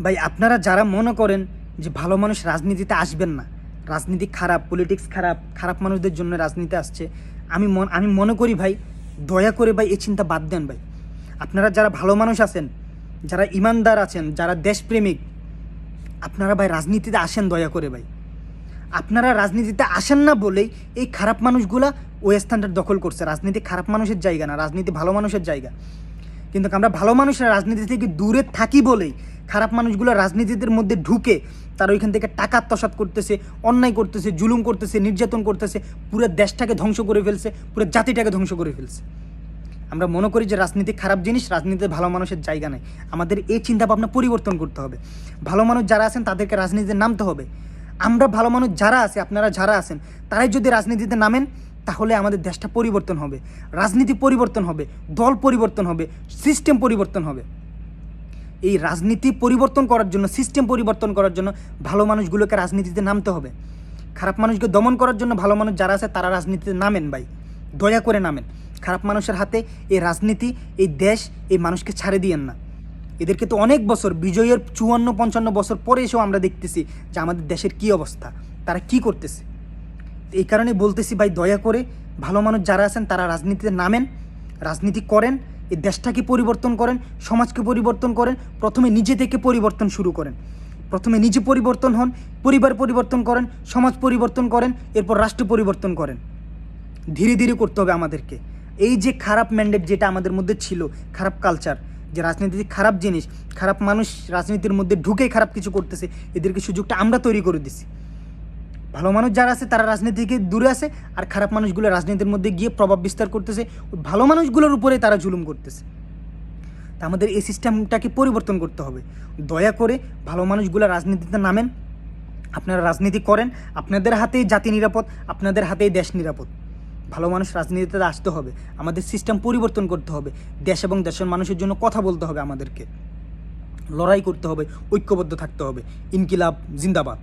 ভাই আপনারা যারা মনে করেন যে ভালো মানুষ রাজনীতিতে আসবেন না, রাজনীতি খারাপ, পলিটিক্স খারাপ, খারাপ মানুষদের জন্য রাজনীতি আসছে, আমি মনে করি ভাই, দয়া করে ভাই এই চিন্তা বাদ দেন ভাই। আপনারা যারা ভালো মানুষ আছেন, যারা ইমানদার আছেন, যারা দেশপ্রেমিক, আপনারা ভাই রাজনীতিতে আসেন দয়া করে ভাই। আপনারা রাজনীতিতে আসেন না বলেই এই খারাপ মানুষগুলা ওই স্থানটা দখল করছে। রাজনীতি খারাপ মানুষের জায়গা না, রাজনীতি ভালো মানুষের জায়গা। কিন্তু আমরা ভালো মানুষরা রাজনীতি থেকে দূরে থাকি বলেই খারাপ মানুষগুলো রাজনীতির মধ্যে ঢুকে তারা ওইখান থেকে টাকা আত্মসাৎ করতেছে, অন্যায় করতেছে, জুলুম করতেছে, নির্যাতন করতেছে, পুরো দেশটাকে ধ্বংস করে ফেলছে, পুরো জাতিটাকে ধ্বংস করে ফেলছে। আমরা মনে করি যে রাজনীতি খারাপ জিনিস, রাজনীতিতে ভালো মানুষের জায়গা নেই। আমাদের এই চিন্তাভাবনা পরিবর্তন করতে হবে। ভালো মানুষ যারা আছেন তাদেরকে রাজনীতিতে নামতে হবে। আমরা ভালো মানুষ যারা আছে, আপনারা যারা আছেন, তারাই যদি রাজনীতিতে নামেন তাহলে আমাদের দেশটা পরিবর্তন হবে, রাজনীতি পরিবর্তন হবে, দল পরিবর্তন হবে, সিস্টেম পরিবর্তন হবে। এই রাজনীতি পরিবর্তন করার জন্য, সিস্টেম পরিবর্তন করার জন্য ভালো মানুষগুলোকে রাজনীতিতে নামতে হবে। খারাপ মানুষকে দমন করার জন্য ভালো মানুষ যারা আছে তারা রাজনীতিতে নামেন ভাই, দয়া করে নামেন। খারাপ মানুষের হাতে এই রাজনীতি, এই দেশ, এই মানুষকে ছাড়ে দিয়েন না। এদেরকে তো অনেক বছর, বিজয়ের 54-55 বছর পরে এসেও আমরা দেখতেছি যে আমাদের দেশের কি অবস্থা, তারা কি করতেছে। এই কারণে বলতেছি ভাই, দয়া করে ভালো মানুষ যারা আছেন তারা রাজনীতিতে নামেন, রাজনীতি করেন, এই দেশটাকে পরিবর্তন করেন, সমাজকে পরিবর্তন করেন। প্রথমে নিজে থেকে পরিবর্তন শুরু করেন। প্রথমে নিজে পরিবর্তন হন, পরিবার পরিবর্তন করেন, সমাজ পরিবর্তন করেন, এরপর রাষ্ট্র পরিবর্তন করেন। ধীরে ধীরে করতে হবে আমাদেরকে। এই যে খারাপ ম্যান্ডেট যেটা আমাদের মধ্যে ছিল, খারাপ কালচার, যে রাজনীতি খারাপ জিনিস, খারাপ মানুষ রাজনীতির মধ্যে ঢুকেই খারাপ কিছু করতেছে, এদেরকে সুযোগটা আমরা তৈরি করে দিছি। ভালো মানুষ যারা আছে তারা রাজনীতি থেকে দূরে আছে, আর খারাপ মানুষগুলো রাজনীতির মধ্যে গিয়ে প্রভাব বিস্তার করতেছে, ভালো মানুষগুলোর উপরে তারা জুলুম করতেছে। তা আমাদের এই সিস্টেমটাকে পরিবর্তন করতে হবে। দয়া করে ভালো মানুষগুলো রাজনীতিতে নামেন, আপনারা রাজনীতি করেন। আপনাদের হাতেই জাতি নিরাপদ, আপনাদের হাতেই দেশ নিরাপদ। ভালো মানুষ রাজনীতিতে আসতে হবে, আমাদের সিস্টেম পরিবর্তন করতে হবে, দেশ এবং দেশের মানুষের জন্য কথা বলতে হবে, আমাদেরকে লড়াই করতে হবে, ঐক্যবদ্ধ থাকতে হবে। ইনকিলাব জিন্দাবাদ।